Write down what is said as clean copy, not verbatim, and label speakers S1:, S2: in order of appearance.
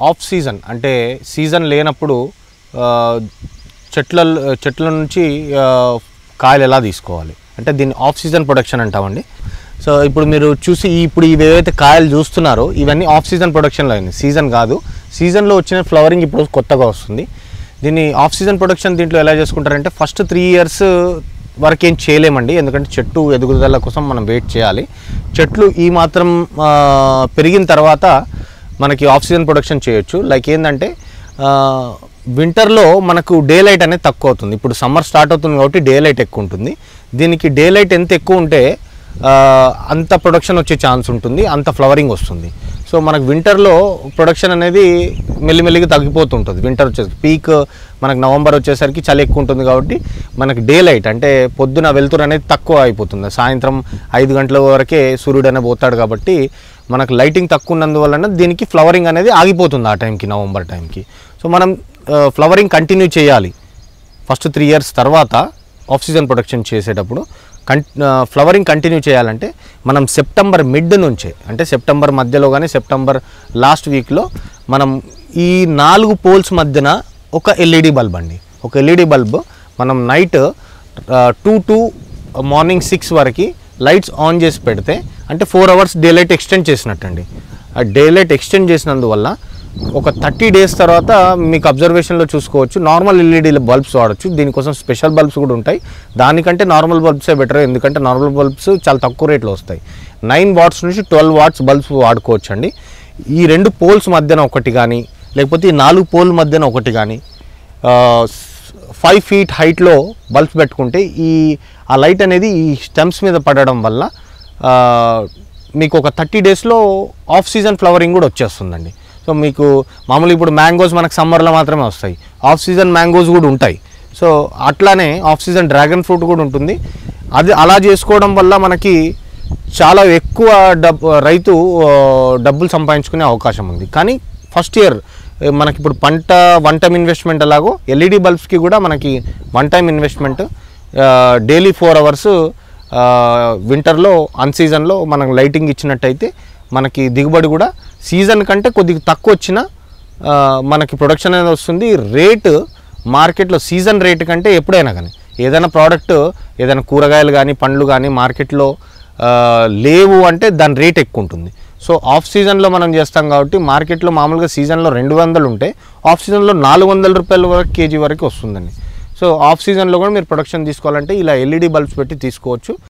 S1: Of season అంటే season లేనప్పుడు చెట్ల నుంచి కాయలు ఎలా తీసుకోవాలి అంటే దీన్ని ఆఫ్ సీజన్ ప్రొడక్షన్ అంటామండి. సో ఇప్పుడు మీరు చూసి ఇప్పుడు ఇవేవైతే కాయలు చూస్తున్నారో ఇవన్నీ ఆఫ్ సీజన్ ప్రొడక్షన్లో అయింది, సీజన్ కాదు. సీజన్లో వచ్చిన ఫ్లవరింగ్ ఇప్పుడు కొత్తగా వస్తుంది. దీన్ని ఆఫ్ సీజన్ ప్రొడక్షన్ దీంట్లో ఎలా చేసుకుంటారంటే ఫస్ట్ 3 years వరకు ఏం చేయలేమండి, ఎందుకంటే చెట్టు ఎదుగుదల కోసం మనం వెయిట్ చేయాలి. చెట్లు ఈ మాత్రం పెరిగిన తర్వాత మనకి ఆఫ్ సీజన్ ప్రొడక్షన్ చేయొచ్చు. లైక్ ఏంటంటే వింటర్లో మనకు డే లైట్ అనేది తక్కువ అవుతుంది. ఇప్పుడు సమ్మర్ స్టార్ట్ అవుతుంది కాబట్టి డే లైట్ ఎక్కువ ఉంటుంది. దీనికి డే లైట్ ఎంత ఎక్కువ ఉంటే అంత ప్రొడక్షన్ వచ్చే ఛాన్స్ ఉంటుంది, అంత ఫ్లవరింగ్ వస్తుంది. సో మనకు వింటర్లో ప్రొడక్షన్ అనేది మెల్లిమెల్లిగా తగ్గిపోతుంటుంది. వింటర్ వచ్చేసరికి పీక్ మనకు నవంబర్ వచ్చేసరికి చలి ఎక్కువ ఉంటుంది కాబట్టి మనకి డే లైట్ అంటే పొద్దున వెలుతురు అనేది తక్కువ అయిపోతుంది. సాయంత్రం 5 గంటల వరకే సూర్యుడు అనేది పోతాడు కాబట్టి మనకు లైటింగ్ తక్కువ ఉన్నందువలన దీనికి ఫ్లవరింగ్ అనేది ఆగిపోతుంది ఆ టైంకి, నవంబర్ టైంకి. సో మనం ఫ్లవరింగ్ కంటిన్యూ చేయాలి. ఫస్ట్ 3 years తర్వాత ఆఫ్ సీజన్ ప్రొడక్షన్ చేసేటప్పుడు ఫ్లవరింగ్ కంటిన్యూ చేయాలంటే మనం సెప్టెంబర్ మిడ్ నుంచే అంటే సెప్టెంబర్ మధ్యలో కానీ సెప్టెంబర్ లాస్ట్ వీక్లో మనం ఈ 4 పోల్స్ మధ్యన ఒక ఎల్ఈడి బల్బ్ అండి, ఒక ఎల్ఈడి బల్బ్ మనం నైట్ 2 to మార్నింగ్ 6 వరకు లైట్స్ ఆన్ చేసి పెడితే అంటే 4 hours డే లైట్ ఎక్స్టెండ్ చేసినట్టండి. ఆ డే లైట్ ఎక్స్టెండ్ చేసినందువల్ల ఒక 30 days తర్వాత మీకు అబ్జర్వేషన్లో చూసుకోవచ్చు నార్మల్ ఎల్ఈడి బల్బ్స్ వాడచ్చు. దీనికోసం స్పెషల్ బల్బ్స్ కూడా ఉంటాయి. దానికంటే నార్మల్ బల్బ్సే బెటర్, ఎందుకంటే నార్మల్ బల్బ్స్ చాలా తక్కువ రేట్లో వస్తాయి. 9 watts నుంచి 12 watts బల్బ్స్ వాడుకోవచ్చు అండి. ఈ 2 పోల్స్ మధ్యన ఒకటి కానీ లేకపోతే ఈ 4 పోల్ మధ్యన ఒకటి కానీ 5 feet హైట్లో బల్బ్స్ పెట్టుకుంటే ఆ లైట్ అనేది ఈ స్టెమ్స్ మీద పడడం వల్ల మీకు ఒక 30 daysలో ఆఫ్ సీజన్ ఫ్లవరింగ్ కూడా వచ్చేస్తుందండి. సో మీకు మామూలుగా ఇప్పుడు మ్యాంగోస్ మనకు సమ్మర్లో మాత్రమే వస్తాయి, ఆఫ్ సీజన్ మ్యాంగోస్ కూడా ఉంటాయి. సో అట్లానే ఆఫ్ సీజన్ డ్రాగన్ ఫ్రూట్ కూడా ఉంటుంది. అది అలా చేసుకోవడం వల్ల మనకి చాలా ఎక్కువ రైతు డబ్బులు సంపాదించుకునే అవకాశం ఉంది. కానీ ఫస్ట్ ఇయర్ మనకి ఇప్పుడు వన్ టైం ఇన్వెస్ట్మెంట్ అలాగో ఎల్ఈడి బల్బ్స్కి కూడా మనకి one time investment daily 4 hours వింటర్లో అన్ సీజన్లో మనకు లైటింగ్ ఇచ్చినట్టయితే మనకి దిగుబడి కూడా సీజన్ కంటే కొద్దిగా తక్కువ వచ్చినా మనకి ప్రొడక్షన్ అనేది వస్తుంది. రేటు మార్కెట్లో సీజన్ రేటు కంటే ఎప్పుడైనా కానీ ఏదైనా ప్రోడక్ట్ ఏదైనా కూరగాయలు కానీ పండ్లు కానీ మార్కెట్లో లేవు అంటే దాని రేట్ ఎక్కువ ఉంటుంది. సో ఆఫ్ సీజన్లో మనం చేస్తాం కాబట్టి మార్కెట్లో మామూలుగా సీజన్లో 200 ఉంటే ఆఫ్ సీజన్లో 400 రూపాయల వరకు కేజీ వరకు వస్తుందండి. సో ఆఫ్ సీజన్లో కూడా మీరు ప్రొడక్షన్ తీసుకోవాలంటే ఇలా ఎల్ఈడి బల్బ్స్ పెట్టి తీసుకోవచ్చు.